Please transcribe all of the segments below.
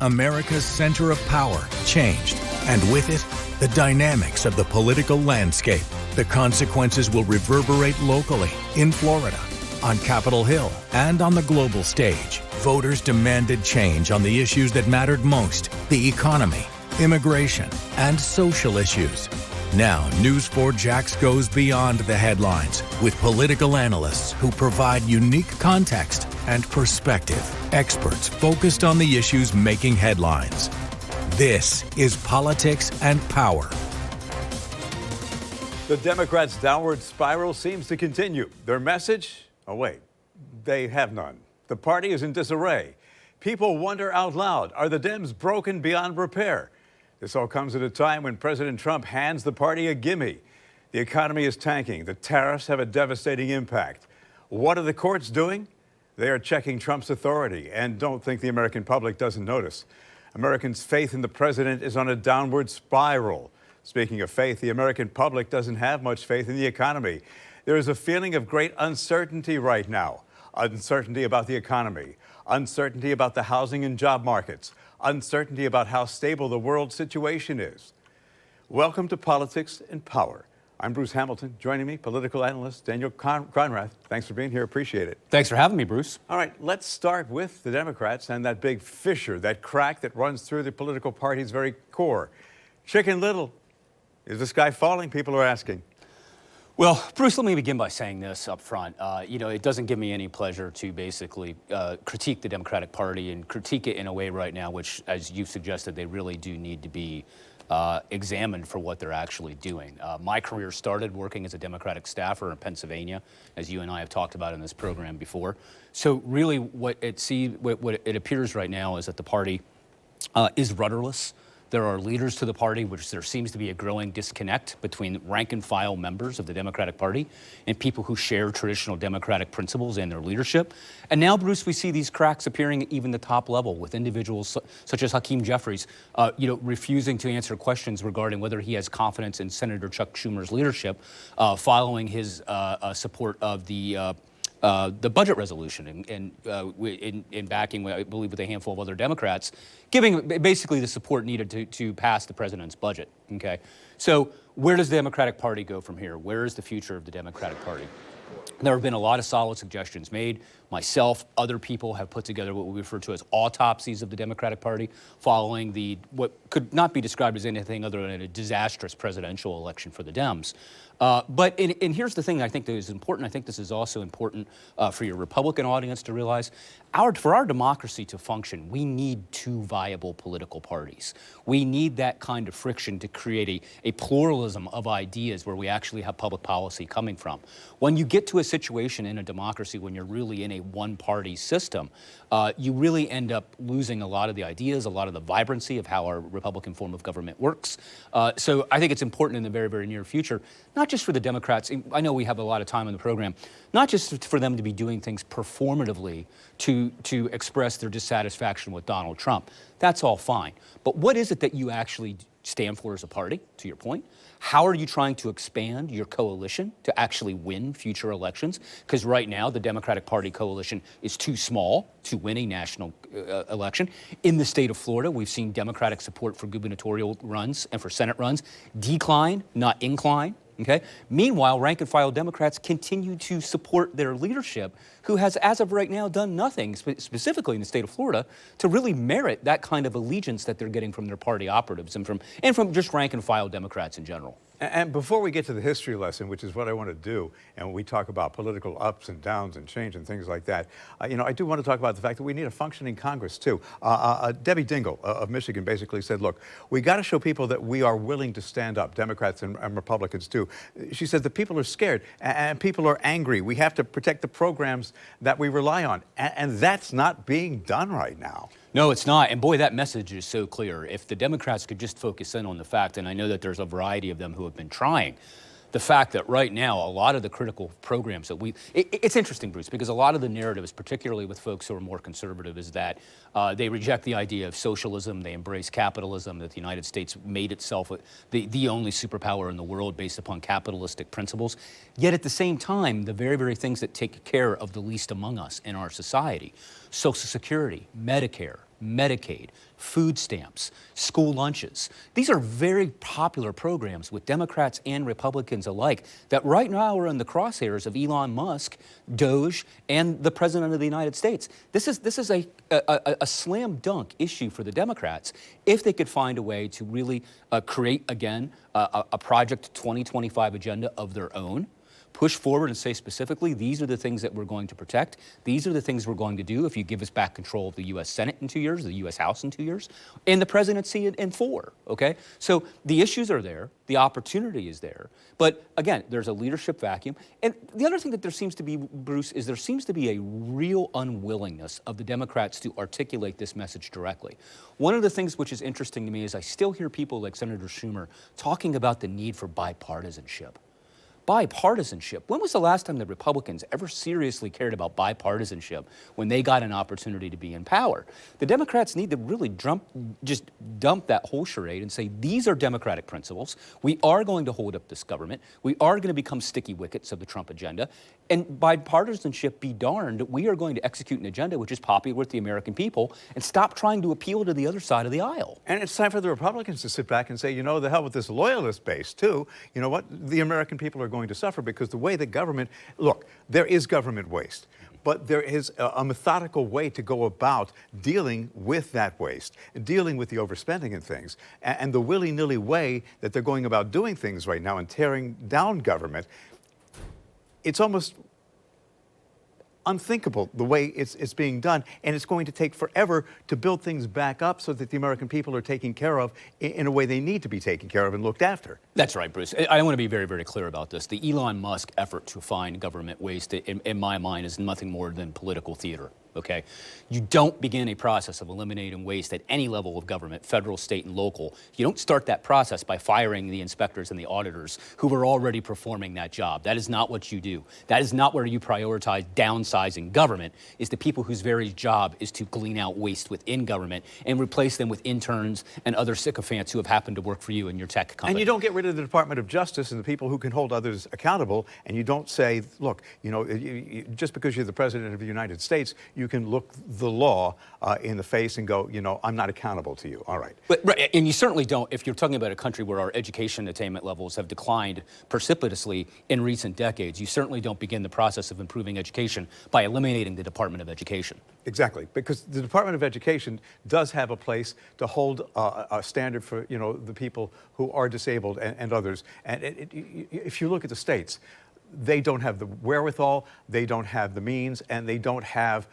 America's center of power changed, and with it, the dynamics of the political landscape. The consequences will reverberate locally, in Florida, on Capitol Hill, and on the global stage. Voters demanded change on the issues that mattered most: the economy, immigration, and social issues. Now, News4Jax goes beyond the headlines with political analysts who provide unique context and perspective. Experts focused on the issues making headlines. This is Politics and Power. The Democrats' downward spiral seems to continue. Their message? Oh, wait, they have none. The party is in disarray. People wonder out loud, are the Dems broken beyond repair? This all comes at a time when President Trump hands the party a gimme. The economy is tanking. The tariffs have a devastating impact. What are the courts doing? They are checking Trump's authority and don't think the American public doesn't notice. Americans' faith in the president is on a downward spiral. Speaking of faith, the American public doesn't have much faith in the economy. There is a feeling of great uncertainty right now. Uncertainty about the economy, uncertainty about the housing and job markets, uncertainty about how stable the world situation is. Welcome to Politics and Power. I'm Bruce Hamilton. Joining me, political analyst Daniel Cronrath. Thanks for being here. Appreciate it. Thanks for having me, Bruce. All right, let's start with the Democrats and that big fissure, that crack that runs through the political party's very core. Chicken Little, is the sky falling? People are asking. Well, Bruce, let me begin by saying this up front. It doesn't give me any pleasure to basically critique the Democratic Party and critique it in a way right now, which, as you've suggested, they really do need to be examined for what they're actually doing. My career started working as a Democratic staffer in Pennsylvania, as you and I have talked about in this program before. So really what it appears right now is that the party is rudderless. There are leaders to the party, which there seems to be a growing disconnect between rank and file members of the Democratic Party and people who share traditional Democratic principles and their leadership. And now, Bruce, we see these cracks appearing at even the top level with individuals such as Hakeem Jeffries, refusing to answer questions regarding whether he has confidence in Senator Chuck Schumer's leadership following his support of the budget resolution in backing, I believe, with a handful of other Democrats, giving basically the support needed to pass the president's budget. Okay, so where does the Democratic Party go from here? Where is the future of the Democratic Party? There have been a lot of solid suggestions made. Myself, other people have put together what we refer to as autopsies of the Democratic Party following what could not be described as anything other than a disastrous presidential election for the Dems. But here's the thing I think that is important. I think this is also important for your Republican audience to realize. For our democracy to function, we need two viable political parties. We need that kind of friction to create a pluralism of ideas where we actually have public policy coming from. When you get to a situation in a democracy when you're really in a one-party system, you really end up losing a lot of the ideas, a lot of the vibrancy of how our Republican form of government works. So I think it's important in the very, very near future, not just for the Democrats. I know we have a lot of time in the program, not just for them to be doing things performatively to express their dissatisfaction with Donald Trump. That's all fine. But what is it that you actually stand for as a party, to your point? How are you trying to expand your coalition to actually win future elections? Because right now, the Democratic Party coalition is too small to win a national election. In the state of Florida, we've seen Democratic support for gubernatorial runs and for Senate runs decline, not incline. Okay. Meanwhile, rank and file Democrats continue to support their leadership, who has, as of right now, done nothing, specifically in the state of Florida, to really merit that kind of allegiance that they're getting from their party operatives and from just rank and file Democrats in general. And before we get to the history lesson, which is what I want to do, and we talk about political ups and downs and change and things like that, I do want to talk about the fact that we need a functioning Congress, too. Debbie Dingell of Michigan basically said, look, we got to show people that we are willing to stand up, Democrats and Republicans, too. She said the people are scared and people are angry. We have to protect the programs that we rely on. And that's not being done right now. No, it's not. And boy, that message is so clear. If the Democrats could just focus in on the fact, and I know that there's a variety of them who have been trying, the fact that right now a lot of the critical programs that it's interesting, Bruce, because a lot of the narratives, particularly with folks who are more conservative, is that they reject the idea of socialism, they embrace capitalism, that the United States made itself the only superpower in the world based upon capitalistic principles. Yet at the same time, the very, very things that take care of the least among us in our society, Social Security, Medicare, Medicaid, food stamps, school lunches. These are very popular programs with Democrats and Republicans alike that right now are in the crosshairs of Elon Musk, Doge, and the President of the United States. This is a slam dunk issue for the Democrats if they could find a way to really create, again, a Project 2025 agenda of their own. Push forward and say specifically, these are the things that we're going to protect. These are the things we're going to do if you give us back control of the U.S. Senate in 2 years, the U.S. House in 2 years, and the presidency in 4, okay? So the issues are there. The opportunity is there. But again, there's a leadership vacuum. And the other thing that there seems to be, Bruce, is there seems to be a real unwillingness of the Democrats to articulate this message directly. One of the things which is interesting to me is I still hear people like Senator Schumer talking about the need for bipartisanship. Bipartisanship. When was the last time the Republicans ever seriously cared about bipartisanship when they got an opportunity to be in power? The Democrats need to really just dump that whole charade and say, these are Democratic principles. We are going to hold up this government. We are going to become sticky wickets of the Trump agenda. And bipartisanship be darned, we are going to execute an agenda which is popular with the American people and stop trying to appeal to the other side of the aisle. And it's time for the Republicans to sit back and say, you know, the hell with this loyalist base, too. You know what? The American people are going to suffer because the way the government, look, there is government waste, but there is a methodical way to go about dealing with that waste, dealing with the overspending and things, and the willy-nilly way that they're going about doing things right now and tearing down government. It's almost unthinkable the way it's being done, and it's going to take forever to build things back up so that the American people are taken care of in a way they need to be taken care of and looked after. That's right, Bruce. I want to be very, very clear about this. The Elon Musk effort to find government waste, in my mind, is nothing more than political theater. Okay? You don't begin a process of eliminating waste at any level of government, federal, state, and local. You don't start that process by firing the inspectors and the auditors who were already performing that job. That is not what you do. That is not where you prioritize downsizing government, is the people whose very job is to glean out waste within government and replace them with interns and other sycophants who have happened to work for you in your tech company. And you don't get rid of the Department of Justice and the people who can hold others accountable, and you don't say, look, you know, just because you're the President of the United States, you can look the law in the face and go, you know, I'm not accountable to you. All right. But, right, and you certainly don't if you're talking about a country where our education attainment levels have declined precipitously in recent decades. You certainly don't begin the process of improving education by eliminating the Department of Education. Exactly, because the Department of Education does have a place to hold a standard for, you know, the people who are disabled and others. And if you look at the states, they don't have the wherewithal, they don't have the means, and they don't have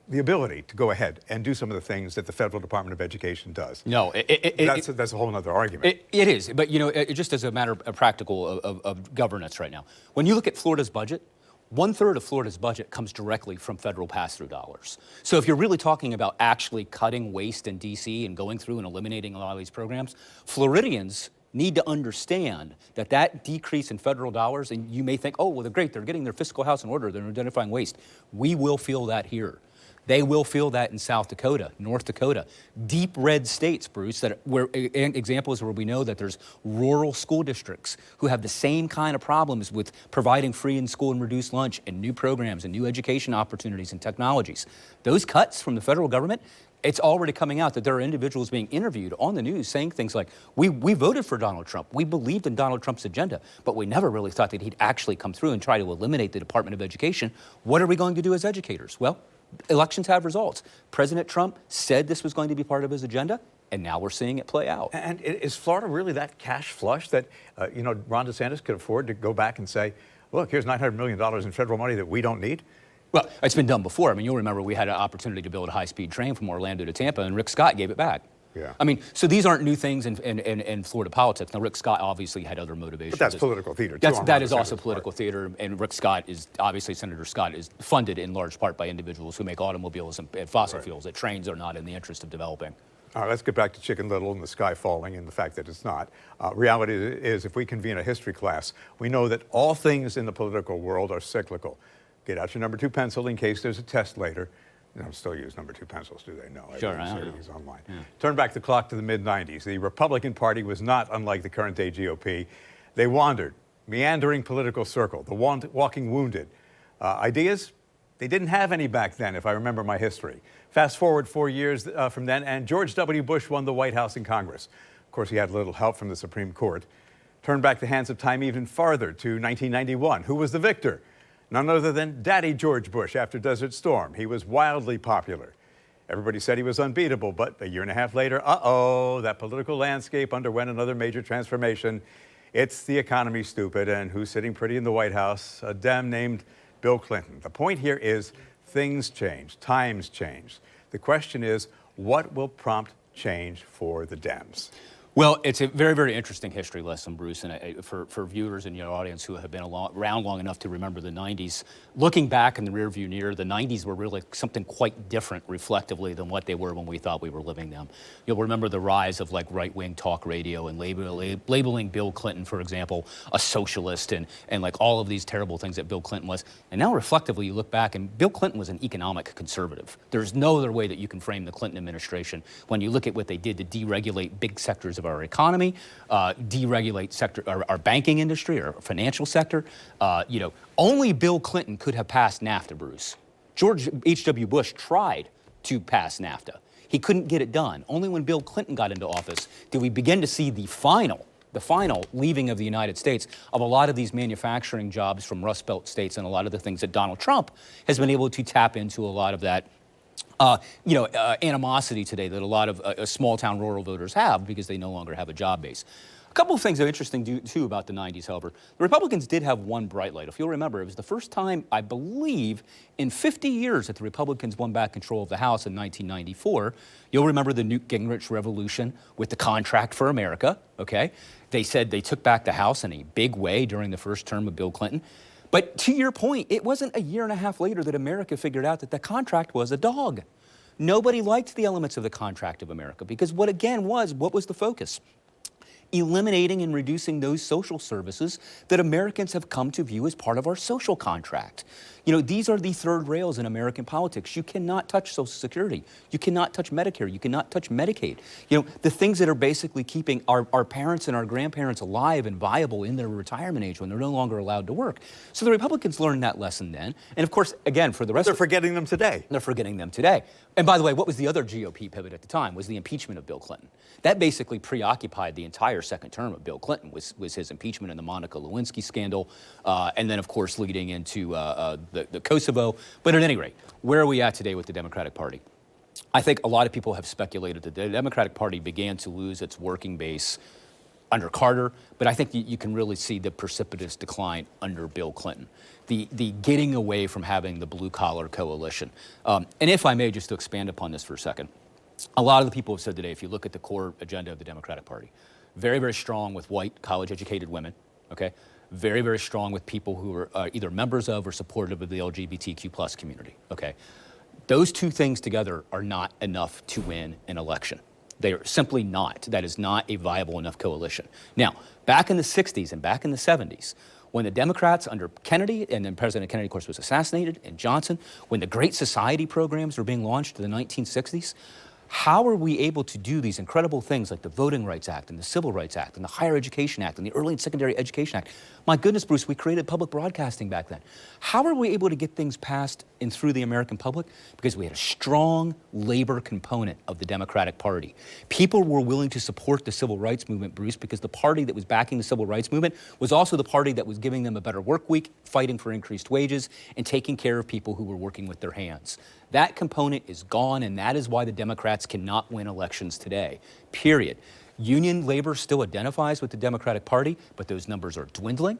the ability to go ahead and do some of the things that the Federal Department of Education does. No, that's a whole other argument. It is, but you know, just as a matter of practical of governance right now, when you look at Florida's budget, 1/3 of Florida's budget comes directly from federal pass-through dollars. So if you're really talking about actually cutting waste in D.C. and going through and eliminating a lot of these programs, Floridians need to understand that that decrease in federal dollars, and you may think, oh, well, they're great, they're getting their fiscal house in order, they're identifying waste. We will feel that here. They will feel that in South Dakota, North Dakota, deep red states, Bruce, where examples where we know that there's rural school districts who have the same kind of problems with providing free in-school and reduced lunch and new programs and new education opportunities and technologies. Those cuts from the federal government, it's already coming out that there are individuals being interviewed on the news saying things like, we voted for Donald Trump. We believed in Donald Trump's agenda, but we never really thought that he'd actually come through and try to eliminate the Department of Education. What are we going to do as educators? Well, elections have results. President Trump said this was going to be part of his agenda, and now we're seeing it play out. And is Florida really that cash flush that, you know, Ron DeSantis could afford to go back and say, look, here's $900 million in federal money that we don't need? Well, it's been done before. I mean, you'll remember we had an opportunity to build a high-speed train from Orlando to Tampa, and Rick Scott gave it back. Yeah. I mean, so these aren't new things in Florida politics. Now, Rick Scott obviously had other motivations. But that's political theater, too. That is also political theater, and Rick Scott is, obviously, Senator Scott is funded in large part by individuals who make automobiles and fossil fuels, that trains are not in the interest of developing. All right, let's get back to Chicken Little and the sky falling and the fact that it's not. Reality is, if we convene a history class, we know that all things in the political world are cyclical. Get out your number 2 pencil in case there's a test later. They don't still use number 2 pencils, do they? No. Sure, I know. He's online. Yeah. Turn back the clock to the mid-90s. The Republican Party was not unlike the current-day GOP. They wandered, meandering political circle, the walking wounded. Ideas? They didn't have any back then, if I remember my history. Fast forward 4 years from then, and George W. Bush won the White House and Congress. Of course, he had little help from the Supreme Court. Turn back the hands of time even farther to 1991. Who was the victor? None other than Daddy George Bush after Desert Storm. He was wildly popular. Everybody said he was unbeatable, but a year and a half later, that political landscape underwent another major transformation. It's the economy, stupid, and who's sitting pretty in the White House? A Dem named Bill Clinton. The point here is things change, times change. The question is, what will prompt change for the Dems? Well, it's a very, very interesting history lesson, Bruce, and for viewers in your audience who have been around long enough to remember the 90s. Looking back in the rearview mirror, the 90s were really something quite different reflectively than what they were when we thought we were living them. You'll remember the rise of like right-wing talk radio and labeling Bill Clinton, for example, a socialist and like all of these terrible things that Bill Clinton was. And now reflectively, you look back and Bill Clinton was an economic conservative. There's no other way that you can frame the Clinton administration when you look at what they did to deregulate big sectors of our economy, deregulate our banking industry, our financial sector. Only Bill Clinton could have passed NAFTA, Bruce. George H.W. Bush tried to pass NAFTA. He couldn't get it done. Only when Bill Clinton got into office did we begin to see the final leaving of the United States of a lot of these manufacturing jobs from Rust Belt states and a lot of the things that Donald Trump has been able to tap into a lot of that animosity today that a lot of small-town rural voters have because they no longer have a job base. A couple of things that are interesting, too, about the 90s, however. The Republicans did have one bright light. If you'll remember, it was the first time, I believe, in 50 years that the Republicans won back control of the House in 1994. You'll remember the Newt Gingrich revolution with the Contract for America, okay? They said they took back the House in a big way during the first term of Bill Clinton. But to your point, it wasn't a year and a half later that America figured out that the contract was a dog. Nobody liked the elements of the Contract of America because what was the focus? Eliminating and reducing those social services that Americans have come to view as part of our social contract. These are the third rails in American politics. You cannot touch Social Security. You cannot touch Medicare. You cannot touch Medicaid. The things that are basically keeping our parents and our grandparents alive and viable in their retirement age when they're no longer allowed to work. So the Republicans learned that lesson then. And of course, again, for the rest they're forgetting them today. They're forgetting them today. And by the way, what was the other GOP pivot at the time? Was the impeachment of Bill Clinton. That basically preoccupied the entire second term of Bill Clinton was his impeachment in the Monica Lewinsky scandal, and then, of course, leading into the Kosovo. But at any rate, where are we at today with the Democratic Party? I think a lot of people have speculated that the Democratic Party began to lose its working base under Carter, but I think you can really see the precipitous decline under Bill Clinton. The getting away from having the blue-collar coalition. And if I may, just to expand upon this for a second, a lot of the people have said today, if you look at the core agenda of the Democratic Party, very, very strong with white, college-educated women, okay? Very, very strong with people who are either members of or supportive of the LGBTQ plus community, okay? Those two things together are not enough to win an election. They are simply not. That is not a viable enough coalition. Now, back in the 60s and back in the 70s, when the Democrats under Kennedy, and then President Kennedy, of course, was assassinated, and Johnson, when the Great Society programs were being launched in the 1960s, how are we able to do these incredible things like the Voting Rights Act and the Civil Rights Act and the Higher Education Act and the Early and Secondary Education Act? My goodness, Bruce, we created public broadcasting back then. How are we able to get things passed and through the American public? Because we had a strong labor component of the Democratic Party. People were willing to support the civil rights movement, Bruce, because the party that was backing the civil rights movement was also the party that was giving them a better work week, fighting for increased wages, and taking care of people who were working with their hands. That component is gone, and that is why the Democrats cannot win elections today, period. Union labor still identifies with the Democratic Party, but those numbers are dwindling.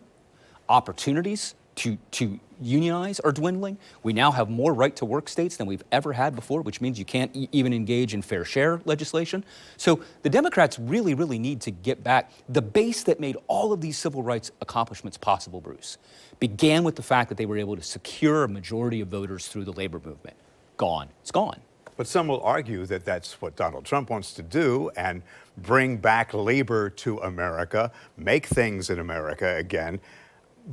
Opportunities to unionize are dwindling. We now have more right-to-work states than we've ever had before, which means you can't even engage in fair share legislation. So the Democrats really, really need to get back. The base that made all of these civil rights accomplishments possible, Bruce, began with the fact that they were able to secure a majority of voters through the labor movement. Gone. It's gone. But some will argue that that's what Donald Trump wants to do and bring back labor to America, make things in America again.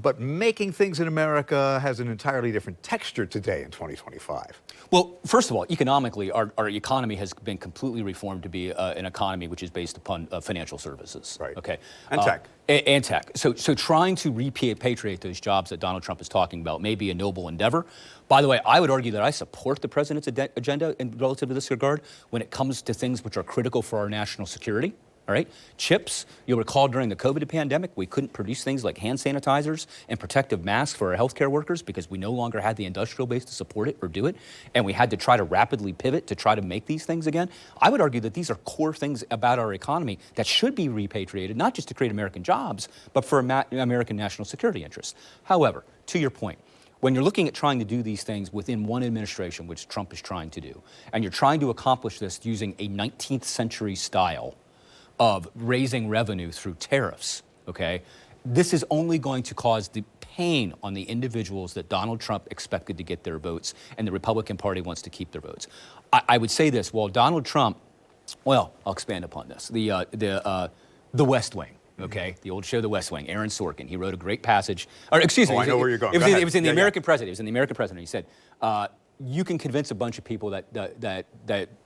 but making things in America has an entirely different texture today in 2025. Well, first of all, economically, our economy has been completely reformed to be an economy which is based upon financial services. Right. Okay. And tech. And tech. So trying to repatriate those jobs that Donald Trump is talking about may be a noble endeavor. By the way, I would argue that I support the president's agenda in relative to this regard when it comes to things which are critical for our national security. All right, chips. You'll recall during the COVID pandemic, we couldn't produce things like hand sanitizers and protective masks for our healthcare workers because we no longer had the industrial base to support it or do it. And we had to try to rapidly pivot to try to make these things again. I would argue that these are core things about our economy that should be repatriated, not just to create American jobs, but for American national security interests. However, to your point, when you're looking at trying to do these things within one administration, which Trump is trying to do, and you're trying to accomplish this using a 19th century style of raising revenue through tariffs, okay, this is only going to cause the pain on the individuals that Donald Trump expected to get their votes and the Republican Party wants to keep their votes. I would say this, while Donald Trump, well, I'll expand upon this, the West Wing, okay, the old show The West Wing, Aaron Sorkin, he wrote a great passage, or excuse me. I know where you're going. It was in the American President, it was in the American President, he said, you can convince a bunch of people that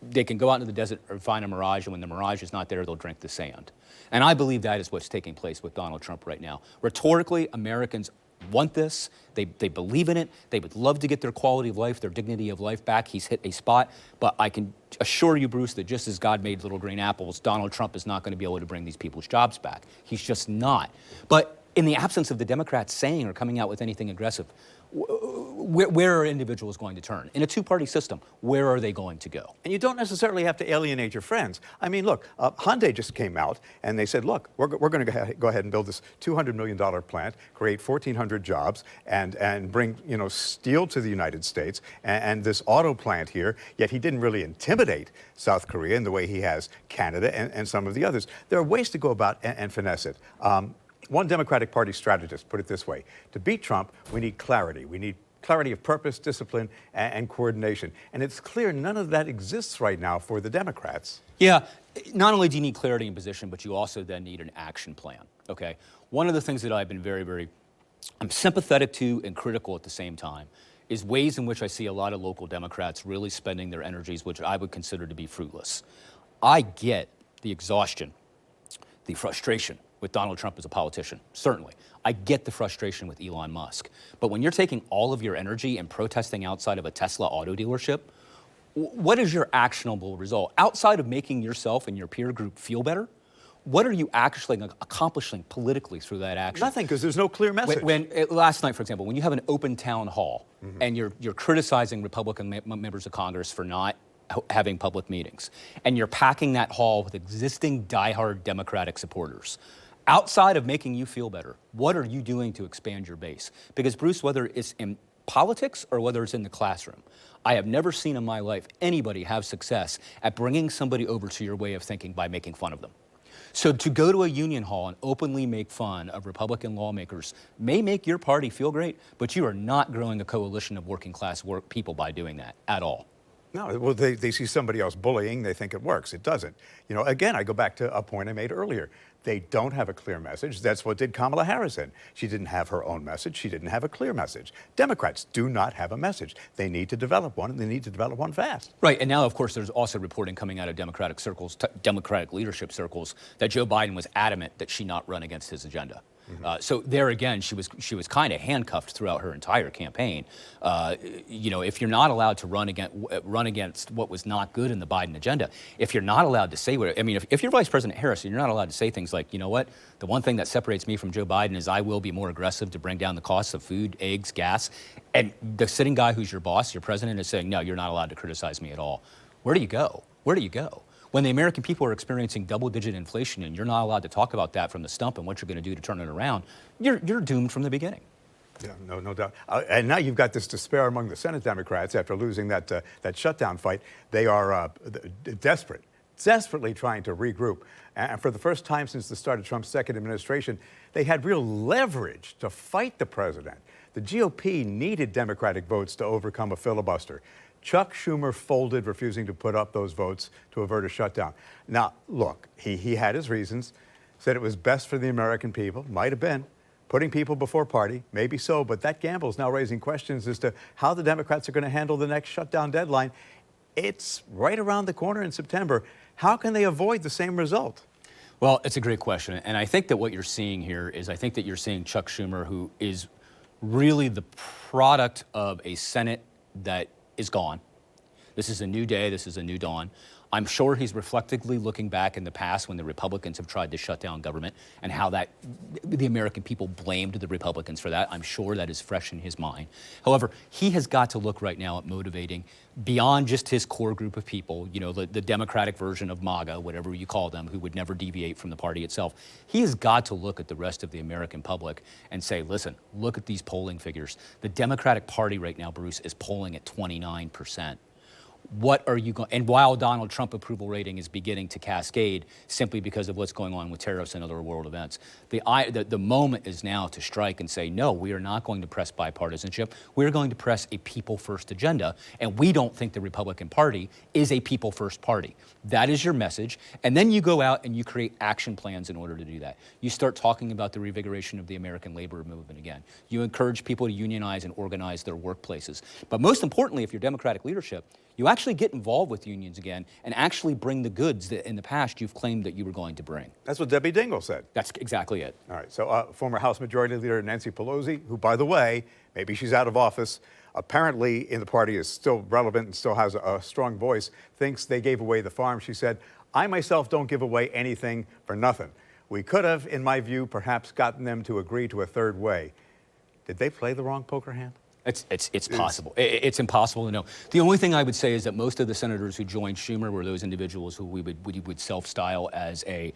they can go out into the desert or find a mirage, and when the mirage is not there, they'll drink the sand. And I believe that is what's taking place with Donald Trump right now. Rhetorically, Americans want this. They believe in it. They would love to get their quality of life, their dignity of life back. He's hit a spot. But I can assure you, Bruce, that just as God made little green apples, Donald Trump is not going to be able to bring these people's jobs back. He's just not. But in the absence of the Democrats saying or coming out with anything aggressive, where are individuals going to turn? In a two-party system, where are they going to go? And you don't necessarily have to alienate your friends. I mean, look, Hyundai just came out and they said, look, we're going to go ahead and build this $200 million plant, create 1,400 jobs, and bring, steel to the United States and this auto plant here. Yet he didn't really intimidate South Korea in the way he has Canada and some of the others. There are ways to go about and finesse it. One Democratic Party strategist put it this way: to beat Trump, we need clarity. We need clarity of purpose, discipline, and coordination. And it's clear none of that exists right now for the Democrats. Yeah, not only do you need clarity in position, but you also then need an action plan, okay? One of the things that I've been I'm sympathetic to and critical at the same time is ways in which I see a lot of local Democrats really spending their energies, which I would consider to be fruitless. I get the exhaustion, the frustration with Donald Trump as a politician, certainly. I get the frustration with Elon Musk. But when you're taking all of your energy and protesting outside of a Tesla auto dealership, what is your actionable result? Outside of making yourself and your peer group feel better, what are you actually accomplishing politically through that action? Nothing, because there's no clear message. Last night, for example, when you have an open town hall and you're criticizing Republican members of Congress for not having public meetings, and you're packing that hall with existing diehard Democratic supporters, outside of making you feel better, what are you doing to expand your base? Because, Bruce, whether it's in politics or whether it's in the classroom, I have never seen in my life anybody have success at bringing somebody over to your way of thinking by making fun of them. So to go to a union hall and openly make fun of Republican lawmakers may make your party feel great, but you are not growing a coalition of working class people by doing that at all. No, well, they see somebody else bullying, they think it works. It doesn't. Again, I go back to a point I made earlier. They don't have a clear message. That's what did Kamala Harris in. She didn't have her own message. She didn't have a clear message. Democrats do not have a message. They need to develop one, and they need to develop one fast. Right, and now, of course, there's also reporting coming out of Democratic circles, Democratic leadership circles, that Joe Biden was adamant that she not run against his agenda. So there again, she was kind of handcuffed throughout her entire campaign. If you're not allowed to run against what was not good in the Biden agenda, if you're not allowed to say if you're Vice President Harris, you're not allowed to say things like, you know what, the one thing that separates me from Joe Biden is I will be more aggressive to bring down the costs of food, eggs, gas, and the sitting guy who's your boss, your president, is saying, no, you're not allowed to criticize me at all. Where do you go? Where do you go? When the American people are experiencing double-digit inflation and you're not allowed to talk about that from the stump and what you're going to do to turn it around, you're doomed from the beginning. Yeah, no doubt. And now you've got this despair among the Senate Democrats after losing that shutdown fight. They are desperately trying to regroup. And for the first time since the start of Trump's second administration, they had real leverage to fight the president. The GOP needed Democratic votes to overcome a filibuster. Chuck Schumer folded, refusing to put up those votes to avert a shutdown. Now, look, he had his reasons, said it was best for the American people, might have been, putting people before party, maybe so, but that gamble is now raising questions as to how the Democrats are going to handle the next shutdown deadline. It's right around the corner in September. How can they avoid the same result? Well, it's a great question. And I think that what you're seeing here is I think that you're seeing Chuck Schumer, who is really the product of a Senate that is gone. This is a new day. This is a new dawn. I'm sure he's reflectively looking back in the past when the Republicans have tried to shut down government and how that the American people blamed the Republicans for that. I'm sure that is fresh in his mind. However, he has got to look right now at motivating beyond just his core group of people, you know, the Democratic version of MAGA, whatever you call them, who would never deviate from the party itself. He has got to look at the rest of the American public and say, listen, look at these polling figures. The Democratic Party right now, Bruce, is polling at 29%. What are you going, and while Donald Trump approval rating is beginning to cascade simply because of what's going on with tariffs and other world events, the moment is now to strike and say, no, we are not going to press bipartisanship. We're going to press a people-first agenda, and we don't think the Republican Party is a people-first party. That is your message, and then you go out and you create action plans in order to do that. You start talking about the revigoration of the American labor movement again. You encourage people to unionize and organize their workplaces. But most importantly, if you're Democratic leadership, you actually get involved with unions again and actually bring the goods that in the past you've claimed that you were going to bring. That's what Debbie Dingell said. That's exactly it. All right, so former House Majority Leader Nancy Pelosi, who, by the way, maybe she's out of office, apparently in the party is still relevant and still has a strong voice, thinks they gave away the farm. She said, I myself don't give away anything for nothing. We could have, in my view, perhaps gotten them to agree to a third way. Did they play the wrong poker hand? It's possible. It's impossible to know. The only thing I would say is that most of the senators who joined Schumer were those individuals who we would self-style as a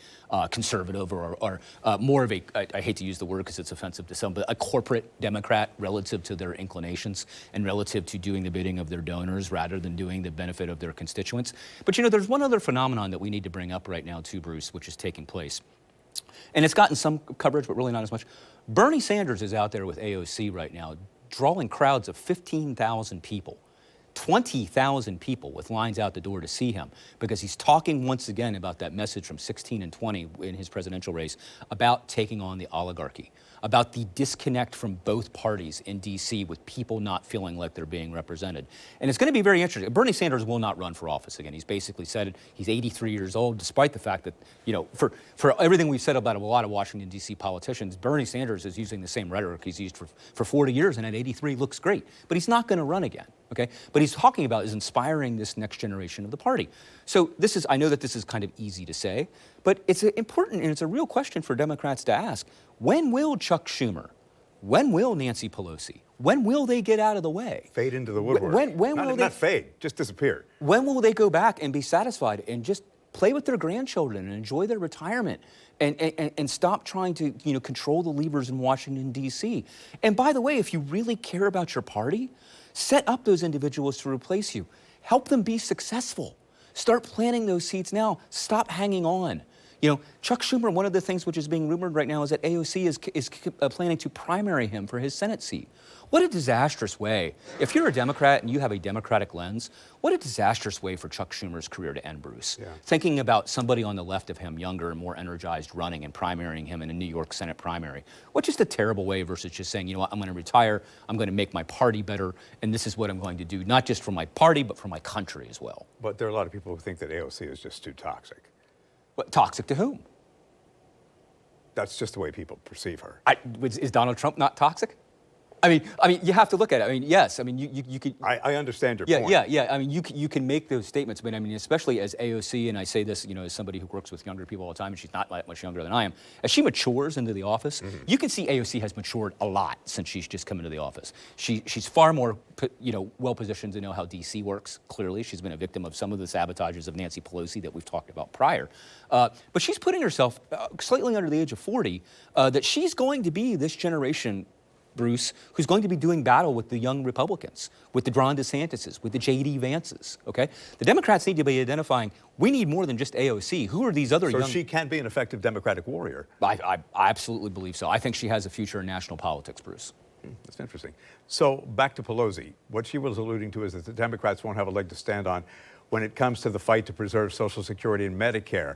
conservative or more of a, I hate to use the word because it's offensive to some, but a corporate Democrat relative to their inclinations and relative to doing the bidding of their donors rather than doing the benefit of their constituents. But you know, there's one other phenomenon that we need to bring up right now too, Bruce, which is taking place. And it's gotten some coverage, but really not as much. Bernie Sanders is out there with AOC right now, drawing crowds of 15,000 people, 20,000 people with lines out the door to see him because he's talking once again about that message from 16 and 20 in his presidential race about taking on the oligarchy, about the disconnect from both parties in D.C. with people not feeling like they're being represented. And it's going to be very interesting. Bernie Sanders will not run for office again. He's basically said it. He's 83 years old, despite the fact that, you know, for everything we've said about a lot of Washington, D.C. politicians, Bernie Sanders is using the same rhetoric he's used for 40 years, and at 83 looks great. But he's not going to run again, okay? But he's talking about is inspiring this next generation of the party. So this is, I know that this is kind of easy to say, but it's important and it's a real question for Democrats to ask. When will Chuck Schumer, when will Nancy Pelosi, when will they get out of the way? Fade into the woodwork. When will they? Not fade, just disappear. When will they go back and be satisfied and just play with their grandchildren and enjoy their retirement and stop trying to, you know, control the levers in Washington, D.C.? And by the way, if you really care about your party, set up those individuals to replace you. Help them be successful. Start planting those seeds now. Stop hanging on. You know, Chuck Schumer, one of the things which is being rumored right now is that AOC is planning to primary him for his Senate seat. What a disastrous way. If you're a Democrat and you have a Democratic lens, what a disastrous way for Chuck Schumer's career to end, Bruce. Yeah. Thinking about somebody on the left of him, younger and more energized, running and primarying him in a New York Senate primary. What just a terrible way versus just saying, you know what, I'm going to retire, I'm going to make my party better, and this is what I'm going to do, not just for my party, but for my country as well. But there are a lot of people who think that AOC is just too toxic. But toxic to whom? That's just the way people perceive her. Is Donald Trump not toxic? I mean, you have to look at it. I mean, yes. I mean, you could. I understand your point. Yeah. I mean, you can make those statements, but I mean, especially as AOC, and I say this, you know, as somebody who works with younger people all the time, and she's not that much younger than I am. As she matures into the office, you can see AOC has matured a lot since she's just come into the office. She's far more, you know, well positioned to know how D.C. works. Clearly, she's been a victim of some of the sabotages of Nancy Pelosi that we've talked about prior. But she's putting herself slightly under the age of 40. That she's going to be this generation, Bruce, who's going to be doing battle with the young Republicans, with the Ron DeSantis's, with the J.D. Vances, okay? The Democrats need to be identifying, we need more than just AOC. Who are these other young... So she can be an effective Democratic warrior. I absolutely believe so. I think she has a future in national politics, Bruce. That's interesting. So back to Pelosi. What she was alluding to is that the Democrats won't have a leg to stand on when it comes to the fight to preserve Social Security and Medicare.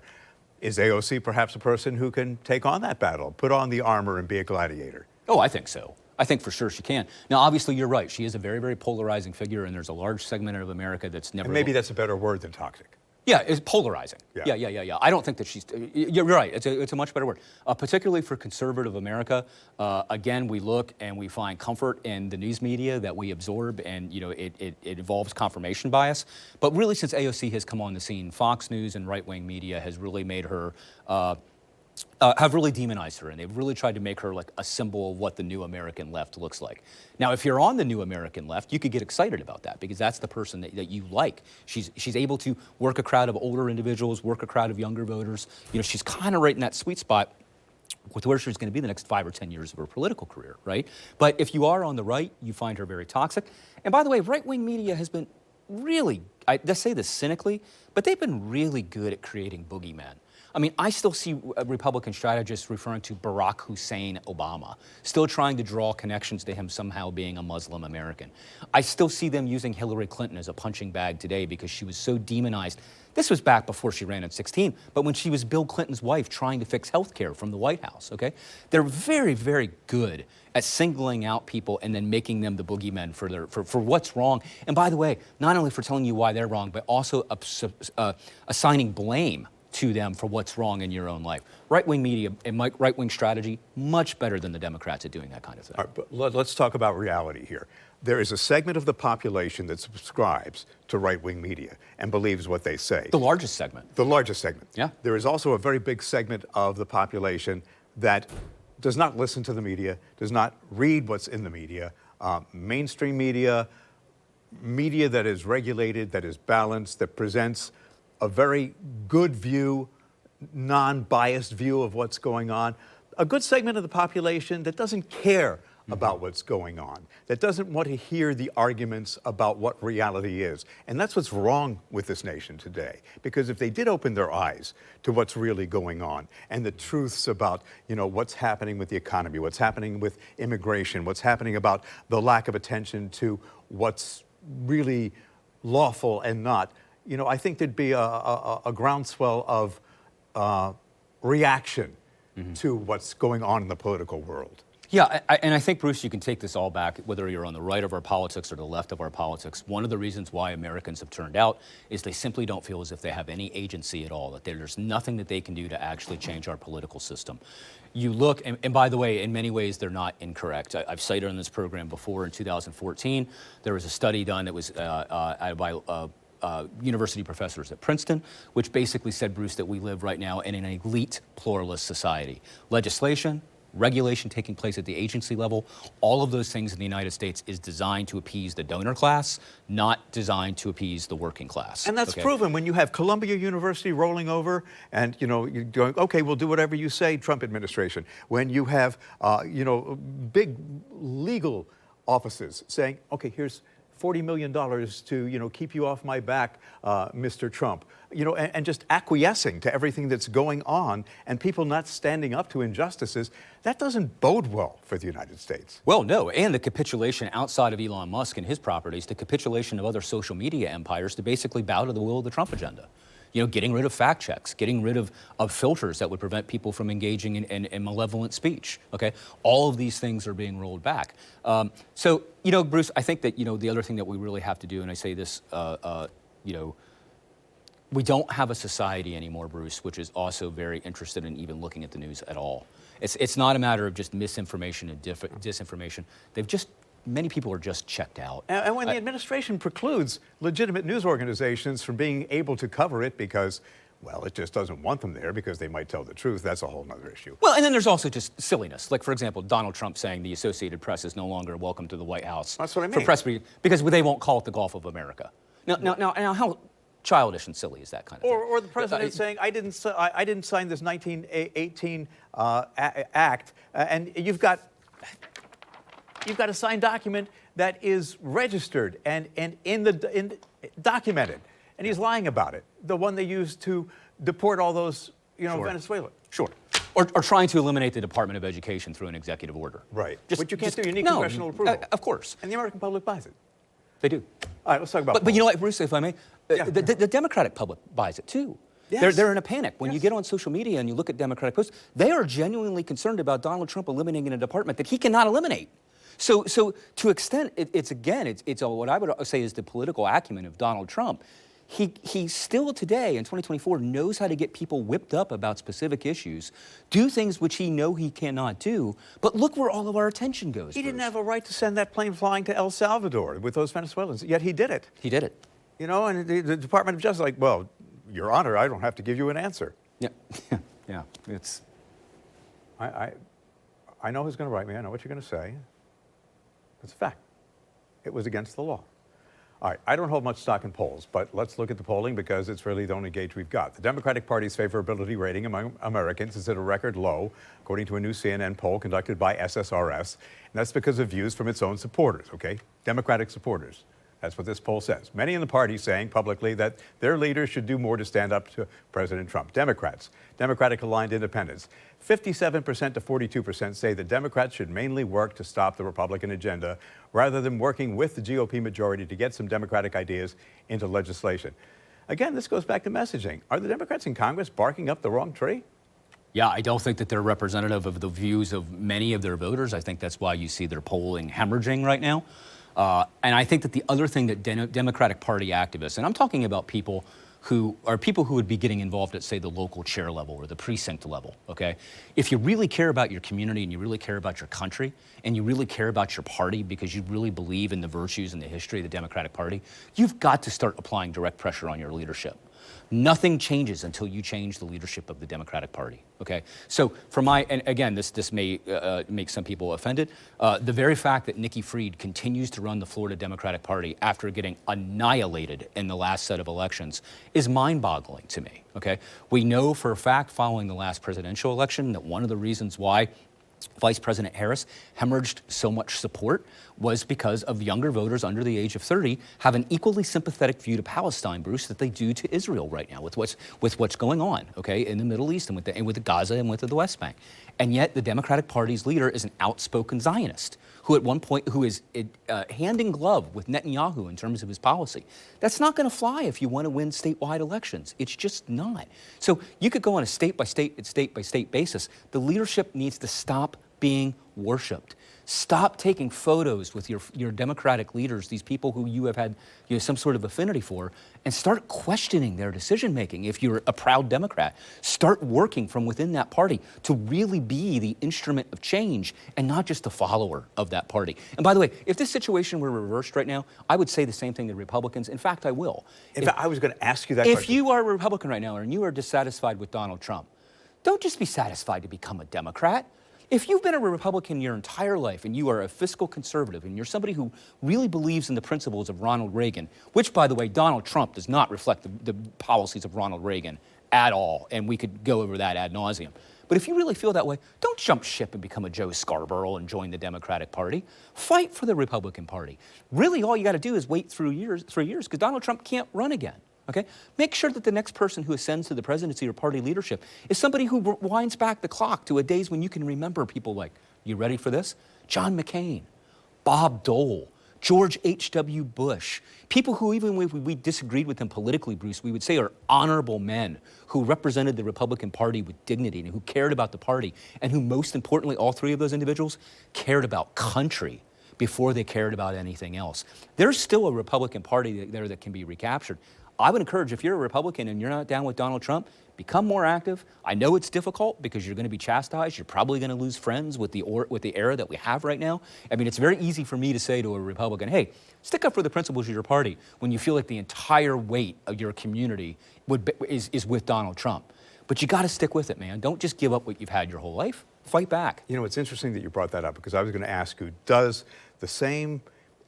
Is AOC perhaps a person who can take on that battle, put on the armor and be a gladiator? Oh, I think so. I think for sure she can. Now, obviously, you're right. She is a very, very polarizing figure, and there's a large segment of America that's never... And maybe that's a better word than toxic. Yeah, it's polarizing. Yeah. Yeah. I don't think that she's... You're right. It's a much better word. Particularly for conservative America, again, we look and we find comfort in the news media that we absorb, and it involves confirmation bias. But really, since AOC has come on the scene, Fox News and right-wing media has really made her... have really demonized her, and they've really tried to make her like a symbol of what the new American left looks like. Now, if you're on the new American left, you could get excited about that because that's the person that you like. She's able to work a crowd of older individuals, work a crowd of younger voters. She's kind of right in that sweet spot with where she's going to be the next 5 or 10 years of her political career, right? But if you are on the right, you find her very toxic. And by the way, right-wing media has been really, I say this cynically, but they've been really good at creating boogeymen. I mean, I still see Republican strategists referring to Barack Hussein Obama, still trying to draw connections to him somehow being a Muslim American. I still see them using Hillary Clinton as a punching bag today because she was so demonized. This was back before she ran in 2016, but when she was Bill Clinton's wife trying to fix health care from the White House, okay? They're very, very good at singling out people and then making them the boogeymen for what's wrong. And by the way, not only for telling you why they're wrong, but also assigning blame to them for what's wrong in your own life. Right-wing media and right-wing strategy, much better than the Democrats at doing that kind of thing. All right, but let's talk about reality here. There is a segment of the population that subscribes to right-wing media and believes what they say. The largest segment. The largest segment. Yeah. There is also a very big segment of the population that does not listen to the media, does not read what's in the media, mainstream media, media that is regulated, that is balanced, that presents a very good view, non-biased view of what's going on. A good segment of the population that doesn't care about what's going on, that doesn't want to hear the arguments about what reality is. And that's what's wrong with this nation today. Because if they did open their eyes to what's really going on and the truths about, what's happening with the economy, what's happening with immigration, what's happening about the lack of attention to what's really lawful and not, I think there'd be a groundswell of reaction to what's going on in the political world. Yeah, and I think, Bruce, you can take this all back, whether you're on the right of our politics or the left of our politics. One of the reasons why Americans have turned out is they simply don't feel as if they have any agency at all, that there's nothing that they can do to actually change our political system. You look, and by the way, in many ways, they're not incorrect. I've cited on this program before in 2014, there was a study done that was by university professors at Princeton, which basically said, Bruce, that we live right now in an elite pluralist society. Legislation, regulation taking place at the agency level, all of those things in the United States is designed to appease the donor class, not designed to appease the working class. And that's proven when you have Columbia University rolling over and, you're going, okay, we'll do whatever you say, Trump administration. When you have, big legal offices saying, okay, here's $40 million to, keep you off my back, Mr. Trump, and just acquiescing to everything that's going on and people not standing up to injustices, that doesn't bode well for the United States. Well, no, and the capitulation outside of Elon Musk and his properties, the capitulation of other social media empires to basically bow to the will of the Trump agenda. Getting rid of fact checks, getting rid of filters that would prevent people from engaging in malevolent speech, okay? All of these things are being rolled back. So, Bruce, I think that, the other thing that we really have to do, and I say this, we don't have a society anymore, Bruce, which is also very interested in even looking at the news at all. It's not a matter of just misinformation and disinformation. Many people are just checked out. And when the administration precludes legitimate news organizations from being able to cover it because, well, it just doesn't want them there because they might tell the truth, that's a whole other issue. Well, and then there's also just silliness. Like, for example, Donald Trump saying the Associated Press is no longer welcome to the White House. That's what I mean. For press because they won't call it the Gulf of America. Now how childish and silly is that kind of thing? Or the president saying, I didn't sign this 1918 act, and you've got a signed document that is registered and documented, and he's lying about it. The one they used to deport all those, Sure. Venezuelans. Sure. Or trying to eliminate the Department of Education through an executive order. Right. Which you can't do. You need congressional approval. Of course. And the American public buys it. They do. All right, let's talk about. But you know what, Bruce, if I may, the Democratic public buys it too. Yes. They're in a panic. When you get on social media and you look at Democratic posts, they are genuinely concerned about Donald Trump eliminating a department that he cannot eliminate. So to extent, it's what I would say is the political acumen of Donald Trump. He still today in 2024 knows how to get people whipped up about specific issues, do things which he cannot do. But look where all of our attention goes. He didn't have a right to send that plane flying to El Salvador with those Venezuelans, yet he did it. He did it. You know, and the Department of Justice, like, well, Your Honor, I don't have to give you an answer. Yeah, yeah. It's. I know who's going to write me. I know what you're going to say. It's a fact. It was against the law. All right, I don't hold much stock in polls, but let's look at the polling because it's really the only gauge we've got. The Democratic Party's favorability rating among Americans is at a record low, according to a new CNN poll conducted by SSRS, and that's because of views from its own supporters, okay? Democratic supporters. That's what this poll says. Many in the party saying publicly that their leaders should do more to stand up to President Trump. Democrats, Democratic-aligned independents, 57% to 42% say that Democrats should mainly work to stop the Republican agenda rather than working with the GOP majority to get some Democratic ideas into legislation. Again, this goes back to messaging. Are the Democrats in Congress barking up the wrong tree? Yeah, I don't think that they're representative of the views of many of their voters. I think that's why you see their polling hemorrhaging right now. And I think that the other thing that Democratic Party activists, and I'm talking about people who would be getting involved at, say, the local chair level or the precinct level, okay? If you really care about your community and you really care about your country and you really care about your party because you really believe in the virtues and the history of the Democratic Party, you've got to start applying direct pressure on your leadership. Nothing changes until you change the leadership of the Democratic Party, okay? So and again, this may make some people offended. The very fact that Nikki Fried continues to run the Florida Democratic Party after getting annihilated in the last set of elections is mind-boggling to me, okay? We know for a fact following the last presidential election that one of the reasons why Vice President Harris hemorrhaged so much support was because of younger voters under the age of 30 have an equally sympathetic view to Palestine, Bruce, that they do to Israel right now with what's going on, okay, in the Middle East and with Gaza and with the West Bank. And yet the Democratic Party's leader is an outspoken Zionist who at one point is hand in glove with Netanyahu in terms of his policy. That's not going to fly if you want to win statewide elections. It's just not. So you could go on a state-by-state basis. The leadership needs to stop being worshipped. Stop taking photos with your Democratic leaders, these people who you have had some sort of affinity for, and start questioning their decision-making. If you're a proud Democrat, start working from within that party to really be the instrument of change and not just a follower of that party. And by the way, if this situation were reversed right now, I would say the same thing to Republicans. In fact, I will. In fact, I was going to ask you that question. If you are a Republican right now and you are dissatisfied with Donald Trump, don't just be satisfied to become a Democrat. If you've been a Republican your entire life and you are a fiscal conservative and you're somebody who really believes in the principles of Ronald Reagan, which, by the way, Donald Trump does not reflect the policies of Ronald Reagan at all, and we could go over that ad nauseum. But if you really feel that way, don't jump ship and become a Joe Scarborough and join the Democratic Party. Fight for the Republican Party. Really, all you got to do is wait 3 years, because Donald Trump can't run again. Okay? Make sure that the next person who ascends to the presidency or party leadership is somebody who winds back the clock to a days when you can remember people like, you ready for this? John McCain, Bob Dole, George H.W. Bush, people who even if we disagreed with them politically, Bruce, we would say are honorable men who represented the Republican Party with dignity and who cared about the party and who most importantly, all three of those individuals cared about country before they cared about anything else. There's still a Republican Party there that can be recaptured. I would encourage, if you're a Republican and you're not down with Donald Trump, become more active. I know it's difficult because you're going to be chastised. You're probably going to lose friends with the era that we have right now. I mean, it's very easy for me to say to a Republican, hey, stick up for the principles of your party when you feel like the entire weight of your community is with Donald Trump. But you got to stick with it, man. Don't just give up what you've had your whole life. Fight back. You know, it's interesting that you brought that up because I was going to ask you, does the same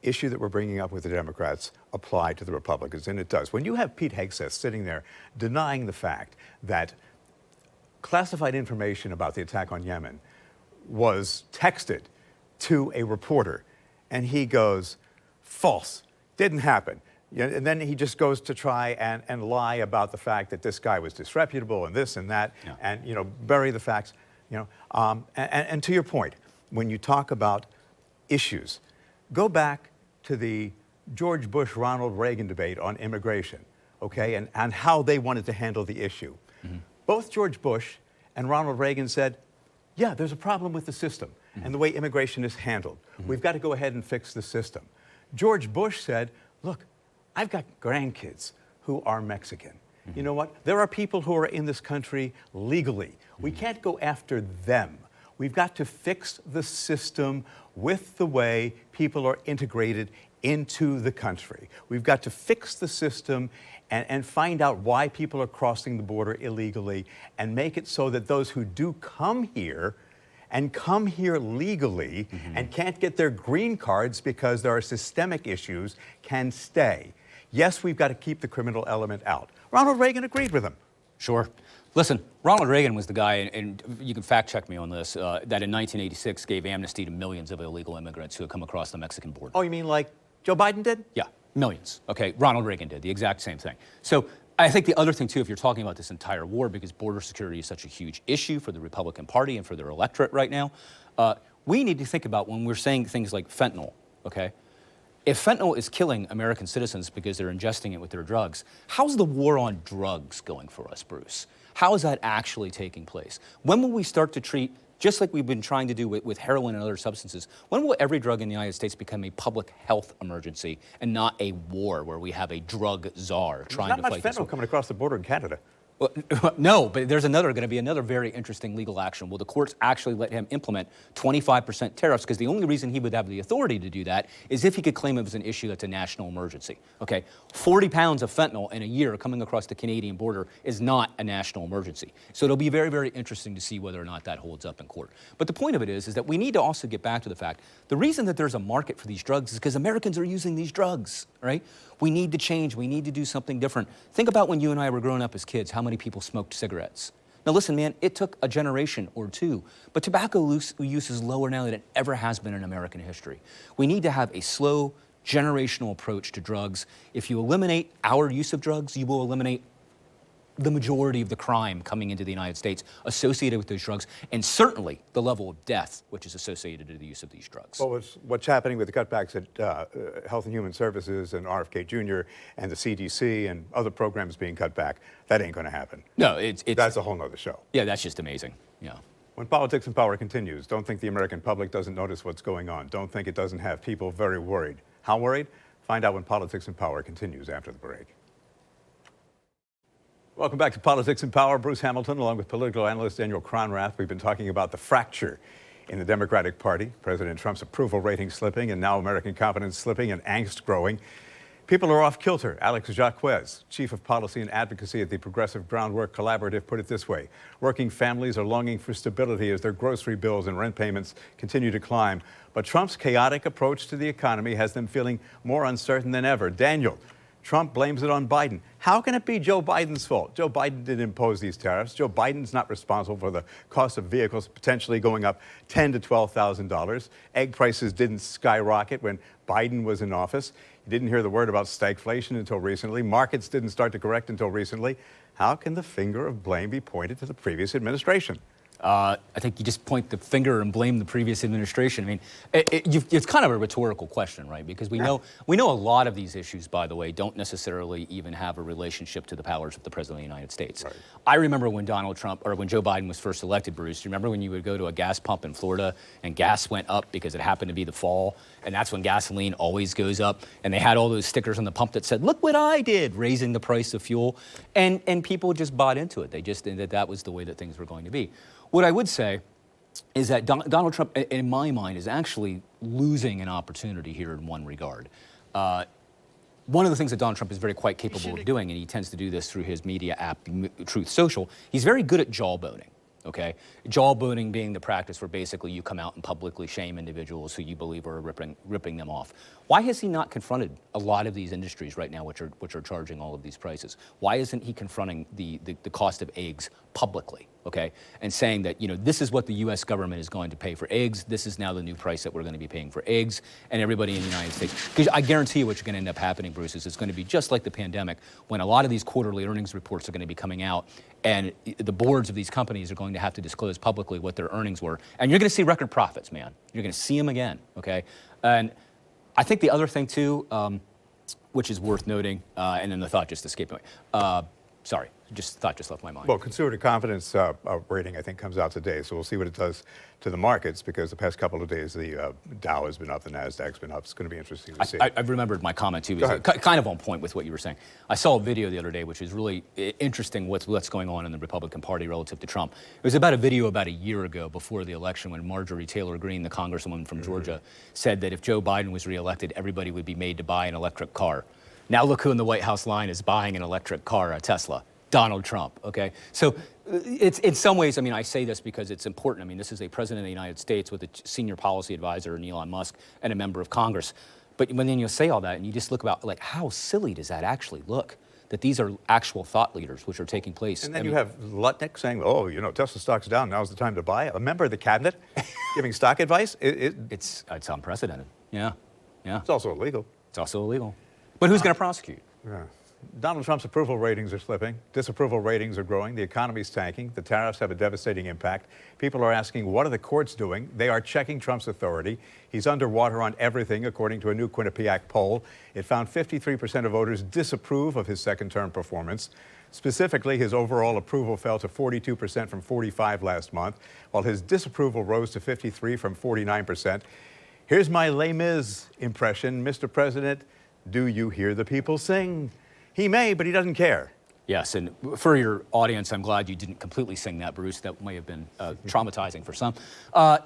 issue that we're bringing up with the Democrats apply to the Republicans? And it does. When you have Pete Hegseth sitting there denying the fact that classified information about the attack on Yemen was texted to a reporter, and he goes, false, didn't happen. And then he just goes to try and lie about the fact that this guy was disreputable and this and that, and bury the facts. And to your point, when you talk about issues, go back to the George Bush-Ronald Reagan debate on immigration. okay, and how they wanted to handle the issue. Both George Bush and Ronald Reagan said, yeah, there's a problem with the system and the way immigration is handled. We've got to go ahead and fix the system. George Bush said, look, I've got grandkids who are Mexican. You know what? There are people who are in this country legally. We can't go after them. We've got to fix the system with the way people are integrated into the country. We've got to fix the system and find out why people are crossing the border illegally and make it so that those who do come here and come here legally and can't get their green cards because there are systemic issues can stay. Yes, we've got to keep the criminal element out. Ronald Reagan agreed with him. Sure. Listen, Ronald Reagan was the guy, and you can fact check me on this, that in 1986 gave amnesty to millions of illegal immigrants who had come across the Mexican border. Oh, you mean like Joe Biden did? Yeah, millions. Okay, Ronald Reagan did the exact same thing. So I think the other thing, too, if you're talking about this entire war, because border security is such a huge issue for the Republican Party and for their electorate right now, we need to think about when we're saying things like fentanyl, okay? If fentanyl is killing American citizens because they're ingesting it with their drugs, how's the war on drugs going for us, Bruce? How is that actually taking place? When will we start to treat, just like we've been trying to do with heroin and other substances, when will every drug in the United States become a public health emergency and not a war where we have a drug czar trying to fight this? There's not much fentanyl coming across the border in Canada. Well, no, but there's going to be another very interesting legal action. Will the courts actually let him implement 25% tariffs? Because the only reason he would have the authority to do that is if he could claim it was an issue that's a national emergency. Okay, 40 pounds of fentanyl in a year coming across the Canadian border is not a national emergency. So it'll be very, very interesting to see whether or not that holds up in court. But the point of it is that we need to also get back to the fact, the reason that there's a market for these drugs is because Americans are using these drugs, right? We need to change. We need to do something different. Think about when you and I were growing up as kids, how many people smoked cigarettes. Now listen, man, it took a generation or two, but tobacco use is lower now than it ever has been in American history. We need to have a slow, generational approach to drugs. If you eliminate our use of drugs, you will eliminate the majority of the crime coming into the United States associated with those drugs, and certainly the level of death which is associated with the use of these drugs. Well, what's happening with the cutbacks at Health and Human Services and RFK Jr. and the CDC and other programs being cut back, that ain't going to happen. No, that's a whole nother show. Yeah, that's just amazing. Yeah. When Politics and Power continues, don't think the American public doesn't notice what's going on. Don't think it doesn't have people very worried. How worried? Find out when Politics and Power continues after the break. Welcome back to Politics and Power. Bruce Hamilton, along with political analyst Daniel Cronrath. We've been talking about the fracture in the Democratic Party, President Trump's approval rating slipping, and now American confidence slipping and angst growing. People are off kilter. Alex Jacquez, Chief of Policy and Advocacy at the Progressive Groundwork Collaborative, put it this way. Working families are longing for stability as their grocery bills and rent payments continue to climb. But Trump's chaotic approach to the economy has them feeling more uncertain than ever. Daniel, Trump blames it on Biden. How can it be Joe Biden's fault? Joe Biden didn't impose these tariffs. Joe Biden's not responsible for the cost of vehicles potentially going up $10,000 to $12,000. Egg prices didn't skyrocket when Biden was in office. You didn't hear the word about stagflation until recently. Markets didn't start to correct until recently. How can the finger of blame be pointed to the previous administration? I think you just point the finger and blame the previous administration. I mean, it's kind of a rhetorical question, right? Because we know a lot of these issues, by the way, don't necessarily even have a relationship to the powers of the President of the United States. Right. I remember when when Joe Biden was first elected, Bruce, do you remember when you would go to a gas pump in Florida and gas went up because it happened to be the fall? And that's when gasoline always goes up. And they had all those stickers on the pump that said, look what I did, raising the price of fuel. And people just bought into it. They just that was the way that things were going to be. What I would say is that Donald Trump, in my mind, is actually losing an opportunity here in one regard. One of the things that Donald Trump is very quite capable of doing, and he tends to do this through his media app, Truth Social, he's very good at jawboning. Okay, jawboning being the practice where basically you come out and publicly shame individuals who you believe are ripping them off. Why has he not confronted a lot of these industries right now which are charging all of these prices? Why isn't he confronting the cost of eggs publicly? Okay, and saying that, you know, this is what the U.S. government is going to pay for eggs. This is now the new price that we're going to be paying for eggs, and everybody in the United States. Because I guarantee you, what's going to end up happening, Bruce, is it's going to be just like the pandemic, when a lot of these quarterly earnings reports are going to be coming out, and the boards of these companies are going to have to disclose publicly what their earnings were, and you're going to see record profits, man. You're going to see them again. Okay, and I think the other thing too. which is worth noting. And then the thought just escaped me. Sorry, just left my mind. Well, consumer confidence rating, I think, comes out today, so we'll see what it does to the markets, because the past couple of days the Dow has been up, the Nasdaq's been up. It's going to be interesting to see. I remembered my comment too. Kind of on point with what you were saying. I saw a video the other day, which is really interesting. What's going on in the Republican Party relative to Trump. It was about a video about a year ago before the election when Marjorie Taylor Greene, the congresswoman from Georgia, said that if Joe Biden was reelected, everybody would be made to buy an electric car. Now look who in the White House line is buying an electric car, a Tesla. Donald Trump, okay? So it's in some ways, I mean, I say this because it's important. I mean, this is a president of the United States with a senior policy advisor in Elon Musk and a member of Congress. But when then you say all that and you just look about, like, how silly does that actually look? That these are actual thought leaders which are taking place. And then you have Lutnick saying, oh, you know, Tesla stock's down, now's the time to buy it. A member of the cabinet giving stock advice? It's unprecedented, yeah. It's also illegal. It's also illegal. But who's going to prosecute? Yeah. Donald Trump's approval ratings are slipping. Disapproval ratings are growing. The economy's tanking. The tariffs have a devastating impact. People are asking, what are the courts doing? They are checking Trump's authority. He's underwater on everything, according to a new Quinnipiac poll. It found 53% of voters disapprove of his second-term performance. Specifically, his overall approval fell to 42% from 45% last month, while his disapproval rose to 53% from 49%. Here's my Les Mis impression. Mr. President, do you hear the people sing? He may, but he doesn't care. Yes, and for your audience, I'm glad you didn't completely sing that, Bruce. That may have been traumatizing for some.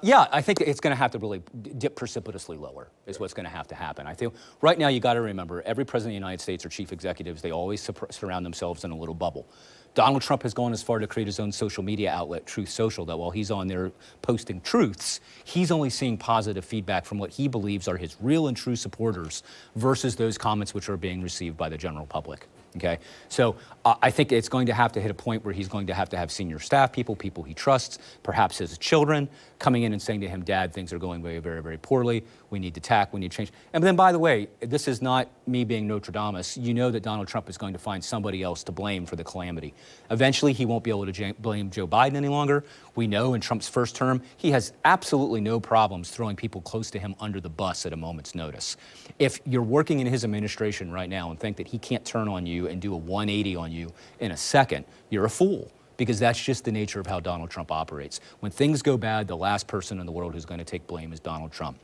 Yeah, I think it's going to have to really dip precipitously lower is what's going to have to happen. I think right now you got to remember, every president of the United States or chief executives, they always surround themselves in a little bubble. Donald Trump has gone as far to create his own social media outlet, Truth Social, that while he's on there posting truths, he's only seeing positive feedback from what he believes are his real and true supporters versus those comments which are being received by the general public. Okay, so I think it's going to have to hit a point where he's going to have senior staff people he trusts, perhaps his children, coming in and saying to him, Dad, things are going very, very, very poorly. We need to tack, we need to change. And then, by the way, this is not me being Nostradamus. You know that Donald Trump is going to find somebody else to blame for the calamity. Eventually, he won't be able to blame Joe Biden any longer. We know in Trump's first term, he has absolutely no problems throwing people close to him under the bus at a moment's notice. If you're working in his administration right now and think that he can't turn on you and do a 180 on you in a second, you're a fool, because that's just the nature of how Donald Trump operates. When things go bad, the last person in the world who's going to take blame is Donald Trump.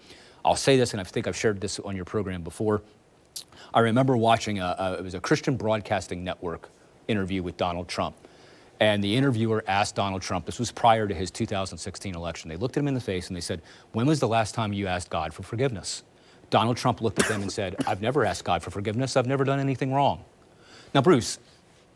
I'll say this, and I think I've shared this on your program before. I remember watching it was a Christian Broadcasting Network interview with Donald Trump. And the interviewer asked Donald Trump, this was prior to his 2016 election, they looked at him in the face and they said, when was the last time you asked God for forgiveness? Donald Trump looked at them and said, I've never asked God for forgiveness. I've never done anything wrong. Now, Bruce,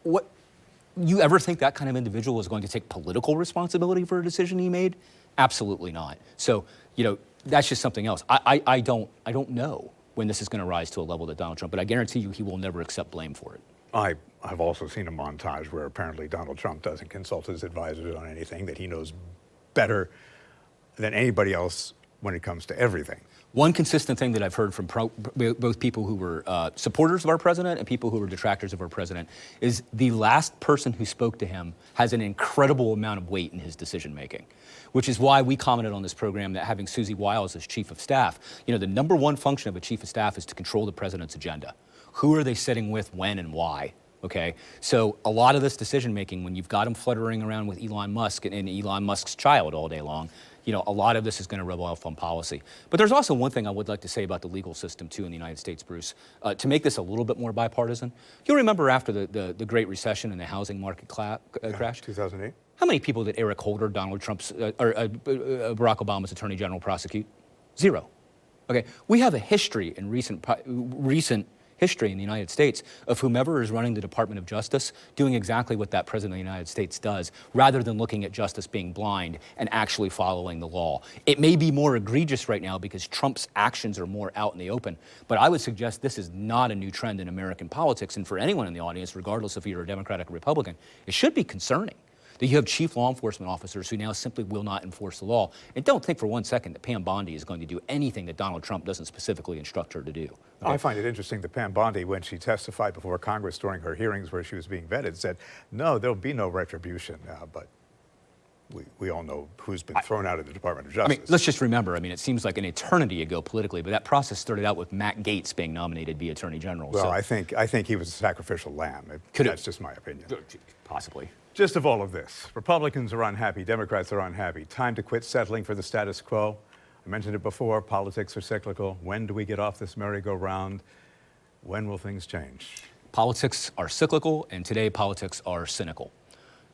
you ever think that kind of individual is going to take political responsibility for a decision he made? Absolutely not. So, you know, that's just something else. I don't know when this is going to rise to a level that Donald Trump, but I guarantee you he will never accept blame for it. I've also seen a montage where apparently Donald Trump doesn't consult his advisors on anything, that he knows better than anybody else when it comes to everything. One consistent thing that I've heard from both people who were supporters of our president and people who were detractors of our president is the last person who spoke to him has an incredible amount of weight in his decision making, which is why we commented on this program that having Susie Wiles as chief of staff, you know, the number one function of a chief of staff is to control the president's agenda. Who are they sitting with, when, and why? Okay, so a lot of this decision making, when you've got him fluttering around with Elon Musk and Elon Musk's child all day long, you know, a lot of this is going to revolve on policy. But there's also one thing I would like to say about the legal system, too, in the United States, Bruce, to make this a little bit more bipartisan. You'll remember after the Great Recession and the housing market crash? 2008. How many people did Eric Holder, Donald Trump's, Barack Obama's Attorney General, prosecute? Zero. Okay, we have a history in recent history in the United States of whomever is running the Department of Justice doing exactly what that president of the United States does, rather than looking at justice being blind and actually following the law. It may be more egregious right now because Trump's actions are more out in the open, but I would suggest this is not a new trend in American politics, and for anyone in the audience, regardless if you're a Democratic or Republican, it should be concerning that you have chief law enforcement officers who now simply will not enforce the law. And don't think for one second that Pam Bondi is going to do anything that Donald Trump doesn't specifically instruct her to do. Okay? I find it interesting that Pam Bondi, when she testified before Congress during her hearings where she was being vetted, said, no, there'll be no retribution. But we all know who's been thrown out of the Department of I Justice. mean, let's just remember, I mean, it seems like an eternity ago politically, but that process started out with Matt Gaetz being nominated to be Attorney General. Well, so I think he was a sacrificial lamb. That's just my opinion. Possibly. Gist of all of this, Republicans are unhappy, Democrats are unhappy. Time to quit settling for the status quo. I mentioned it before, politics are cyclical. When do we get off this merry-go-round? When will things change? Politics are cyclical, and today politics are cynical.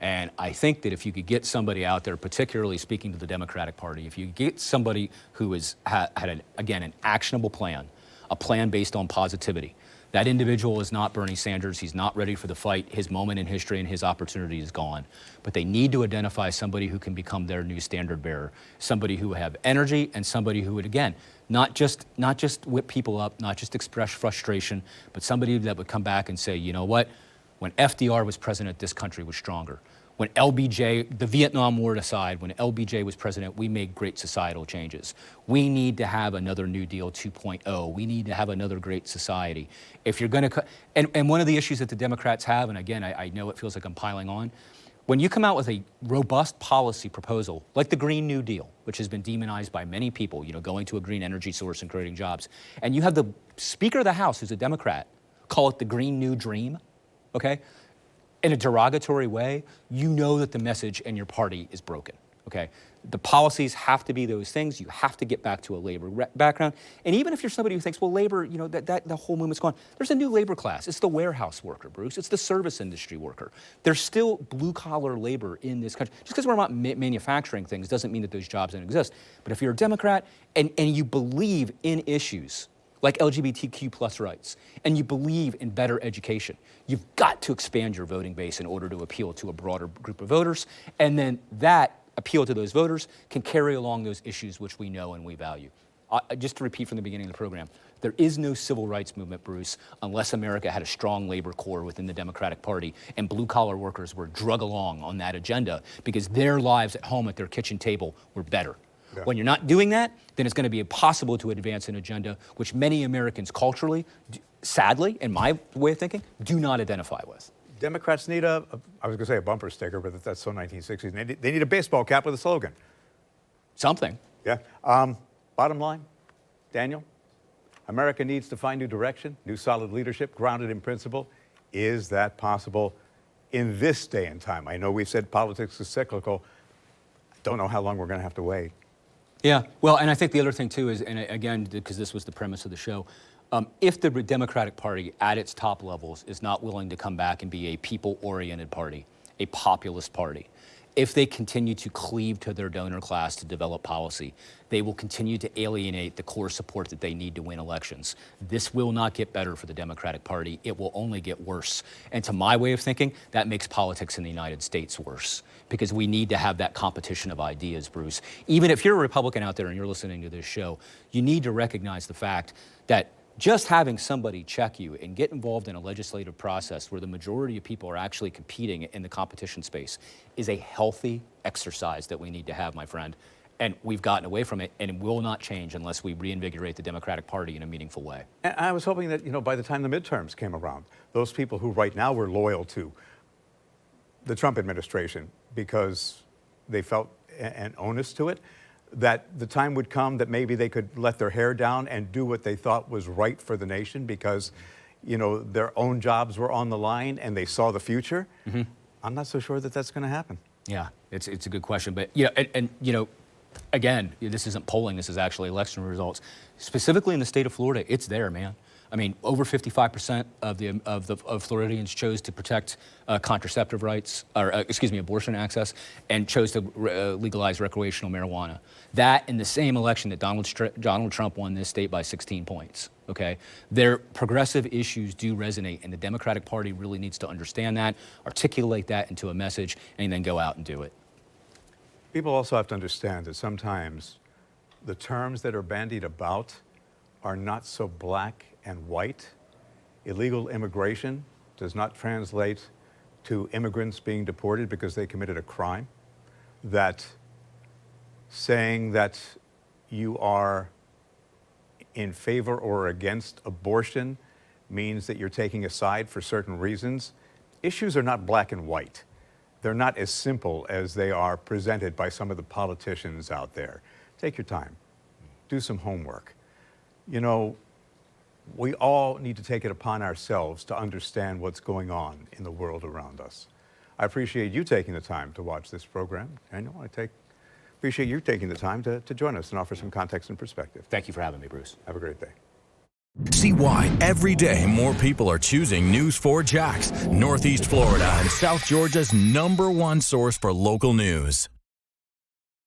And I think that if you could get somebody out there, particularly speaking to the Democratic Party, if you get somebody who has had an actionable plan, a plan based on positivity, that individual is not Bernie Sanders. He's not ready for the fight. His moment in history and his opportunity is gone. But they need to identify somebody who can become their new standard bearer, somebody who would have energy and somebody who would, again, not just whip people up, not just express frustration, but somebody that would come back and say, you know what? When FDR was president, this country was stronger. When LBJ, the Vietnam War aside, when LBJ was president, we made great societal changes. We need to have another New Deal 2.0. We need to have another great society. If you're going to, and one of the issues that the Democrats have, and again, I know it feels like I'm piling on, when you come out with a robust policy proposal, like the Green New Deal, which has been demonized by many people, you know, going to a green energy source and creating jobs, and you have the Speaker of the House, who's a Democrat, call it the Green New Dream, okay? In a derogatory way, you know that the message in your party is broken, okay? The policies have to be those things. You have to get back to a labor background. And even if you're somebody who thinks, well, labor, you know, that the whole movement's gone, there's a new labor class. It's the warehouse worker, Bruce. It's the service industry worker. There's still blue-collar labor in this country. Just because we're not manufacturing things doesn't mean that those jobs don't exist. But if you're a Democrat and you believe in issues like LGBTQ plus rights, and you believe in better education, you've got to expand your voting base in order to appeal to a broader group of voters, and then that appeal to those voters can carry along those issues which we know and we value. Just to repeat from the beginning of the program, there is no civil rights movement, Bruce, unless America had a strong labor core within the Democratic Party and blue-collar workers were drug along on that agenda because their lives at home at their kitchen table were better. Yeah. When you're not doing that, then it's going to be impossible to advance an agenda which many Americans culturally, sadly, in my way of thinking, do not identify with. Democrats need I was going to say a bumper sticker, but that's so 1960s. They need a baseball cap with a slogan. Something. Yeah. Bottom line, Daniel, America needs to find new direction, new solid leadership, grounded in principle. Is that possible in this day and time? I know we've said politics is cyclical. Don't know how long we're going to have to wait. Yeah, well, and I think the other thing too is, and again, because this was the premise of the show, if the Democratic Party at its top levels is not willing to come back and be a people-oriented party, a populist party, if they continue to cleave to their donor class to develop policy, they will continue to alienate the core support that they need to win elections. This will not get better for the Democratic Party. It will only get worse. And to my way of thinking, that makes politics in the United States worse because we need to have that competition of ideas, Bruce. Even if you're a Republican out there and you're listening to this show, you need to recognize the fact that just having somebody check you and get involved in a legislative process where the majority of people are actually competing in the competition space is a healthy exercise that we need to have, my friend. And we've gotten away from it, and it will not change unless we reinvigorate the Democratic Party in a meaningful way. And I was hoping that, you know, by the time the midterms came around, those people who right now were loyal to the Trump administration because they felt an onus to it, that the time would come that maybe they could let their hair down and do what they thought was right for the nation because, you know, their own jobs were on the line and they saw the future. Mm-hmm. I'm not so sure that that's going to happen. Yeah, it's a good question. But, you know, and you know, again, this isn't polling. This is actually election results. Specifically in the state of Florida, it's there, man. I mean, over 55% of Floridians chose to protect contraceptive rights, or abortion access, and chose to legalize recreational marijuana. That in the same election that Donald Trump won this state by 16 points. Okay, their progressive issues do resonate, and the Democratic Party really needs to understand that, articulate that into a message, and then go out and do it. People also have to understand that sometimes the terms that are bandied about are not so black and white. Illegal immigration does not translate to immigrants being deported because they committed a crime. That saying that you are in favor or against abortion means that you're taking a side for certain reasons. Issues are not black and white. They're not as simple as they are presented by some of the politicians out there. Take your time. Do some homework. You know, we all need to take it upon ourselves to understand what's going on in the world around us. I appreciate you taking the time to watch this program. Daniel, appreciate you taking the time to join us and offer some context and perspective. Thank you for having me, Bruce. Have a great day. See why every day more people are choosing News4Jax, Northeast Florida and South Georgia's #1 source for local news.